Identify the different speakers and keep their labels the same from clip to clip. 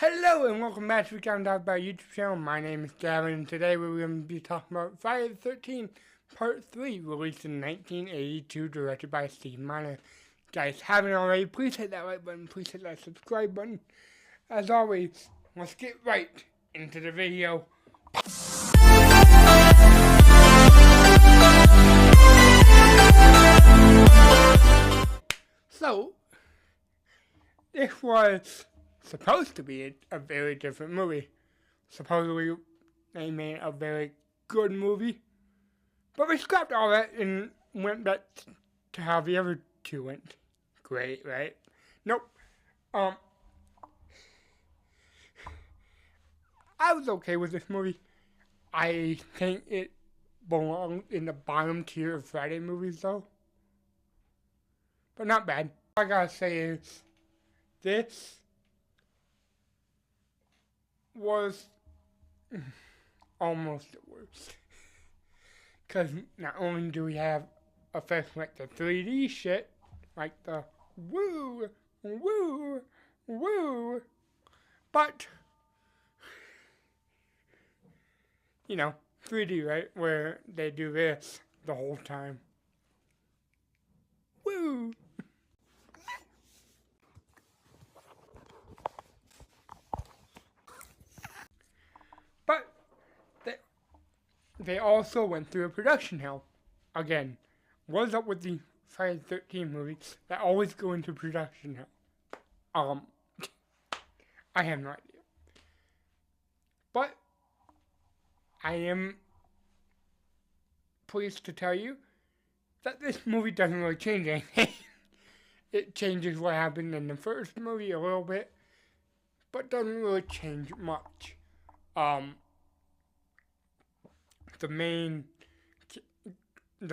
Speaker 1: Hello and welcome back to Count Out by YouTube channel. My name is Gavin and today we're going to be talking about Friday the 13th Part 3, released in 1982, directed by Steve Miner. Guys, haven't already, please hit that like button, please hit that subscribe button. As always, let's get right into the video. So, this was supposed to be a very different movie. Supposedly, they made a very good movie. But we scrapped all that and went back to how the other two went. Great, right? Nope. I was okay with this movie. I think it belonged in the bottom tier of Friday movies, though. But not bad. All I gotta say is, this was almost the worst. Because not only do we have effects like the 3D shit, like the woo, woo, woo, but, you know, 3D, right? Where they do this the whole time. Woo! But they also went through a production hell. Again, what's up with the Friday the 13th movies that always go into production hell? I have no idea. But I am pleased to tell you that this movie doesn't really change anything. It changes what happened in the first movie a little bit, but doesn't really change much. The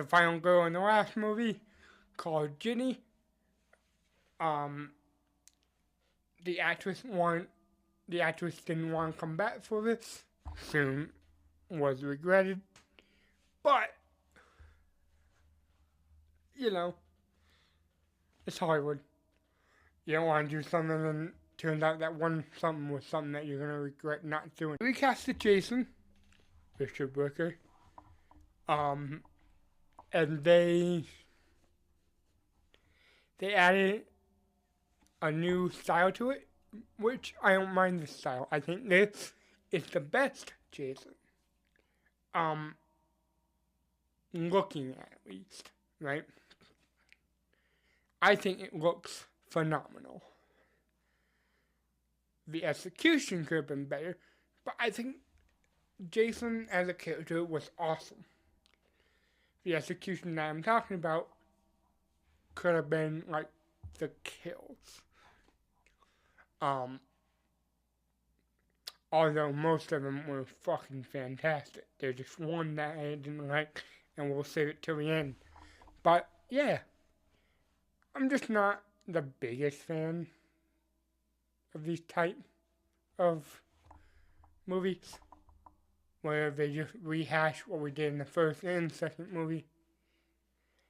Speaker 1: final girl in the last movie, called Ginny, the actress didn't want to come back for this, soon was regretted, but, you know, it's Hollywood. You don't want to do something and turns out that something was something that you're going to regret not doing. We casted Jason, Richard Brooker, and they added a new style to it, which I don't mind the style. I think this is the best Jason. Looking at least, right? I think it looks phenomenal. The execution could have been better, but I think Jason as a character was awesome. The execution that I'm talking about could have been like the kills. Although most of them were fucking fantastic. There's just one that I didn't like, and we'll save it till the end. But yeah, I'm just not the biggest fan of these type of movies where they just rehash what we did in the first and second movie.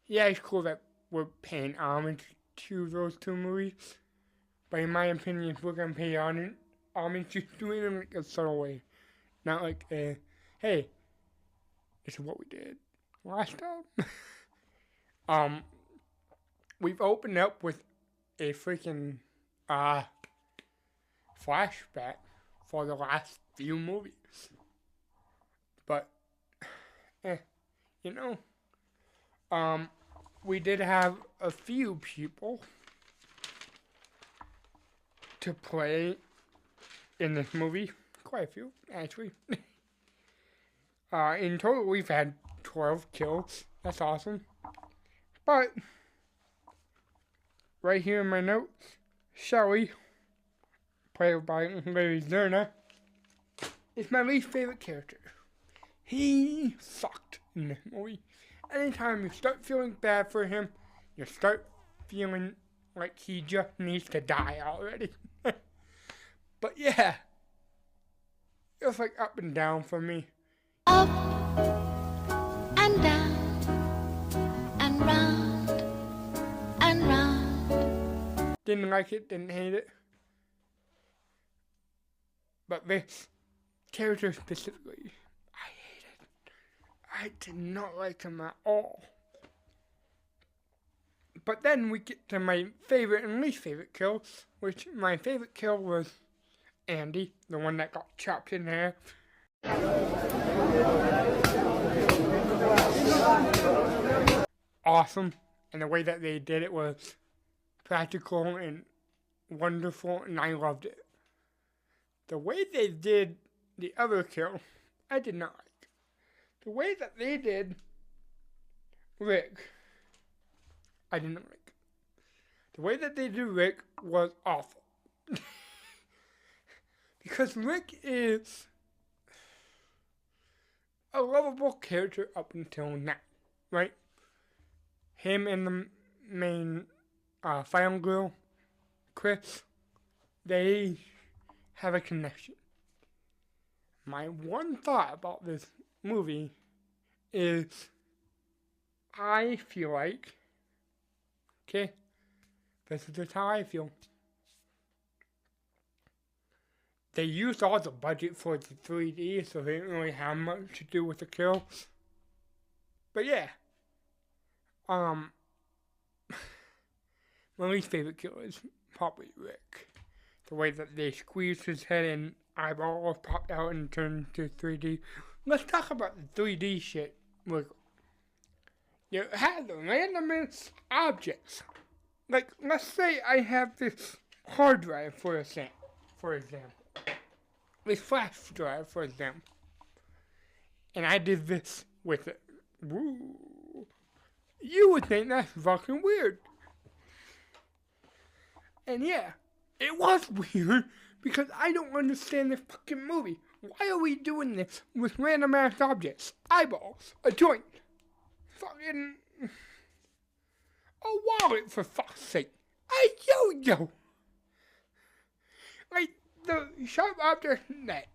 Speaker 1: Yeah, it's cool that we're paying homage to those two movies, but in my opinion, if we're gonna pay homage, just do it in like a subtle way, not like hey, this is what we did last time. We've opened up with a freaking flashback for the last few movies. But, you know, we did have a few people to play in this movie. Quite a few, actually. In total, we've had 12 kills. That's awesome. But, right here in my notes, Shelly, played by Larry Zerna, is my least favorite character. He sucked in this movie. Anytime you start feeling bad for him, you start feeling like he just needs to die already. But yeah, it was like up and down for me.
Speaker 2: Up and down and round and round.
Speaker 1: Didn't like it, didn't hate it. But this character specifically, I hated. I did not like him at all. But then we get to my favorite and least favorite kill, which my favorite kill was Andy, the one that got chopped in half. Awesome, and the way that they did it was practical and wonderful, and I loved it. The way they did the other kill, I did not like. The way that they did Rick, I didn't like. The way that they did Rick was awful. Because Rick is a lovable character up until now, right? Him and the main final girl, Chris, they have a connection. My one thought about this movie is I feel like, okay, this is just how I feel. They used all the budget for the 3D, so they didn't really have much to do with the kill. But yeah. My least favorite kill is probably Rick. The way that they squeezed his head and eyeballs popped out and turned to 3D. Let's talk about the 3D shit. Look, you have the random objects. Like, let's say I have this hard drive, for example. This flash drive, for example. And I did this with it. Woo. You would think that's fucking weird. And yeah, it was weird because I don't understand this fucking movie. Why are we doing this with random ass objects? Eyeballs, a joint, fucking a wallet for fuck's sake, a yo-yo. Like the sharp object that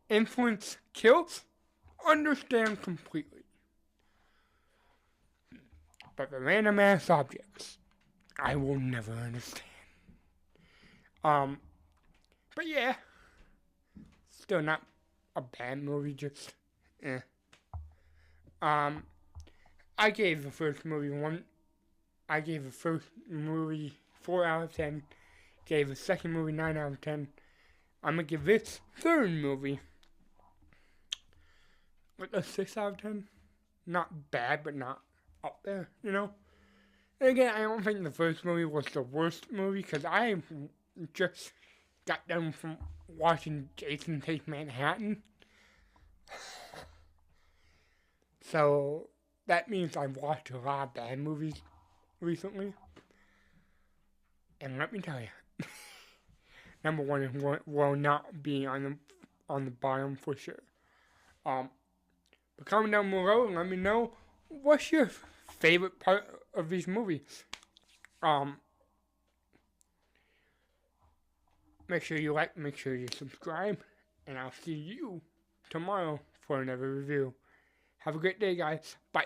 Speaker 1: influence kills, understand completely. But the random ass objects, I will never understand. But yeah, still not a bad movie, just I gave the first movie 4 out of 10. Gave the second movie 9 out of 10. I'm gonna give this third movie like a 6 out of 10. Not bad, but not up there, you know? And again, I don't think the first movie was the worst movie, because I just got done from watching Jason Take Manhattan. So, that means I've watched a lot of bad movies recently. And let me tell you, number one will not be on the bottom for sure. But comment down below and let me know what's your favorite part of these movies. Make sure you like, make sure you subscribe, and I'll see you tomorrow for another review. Have a great day, guys. Bye.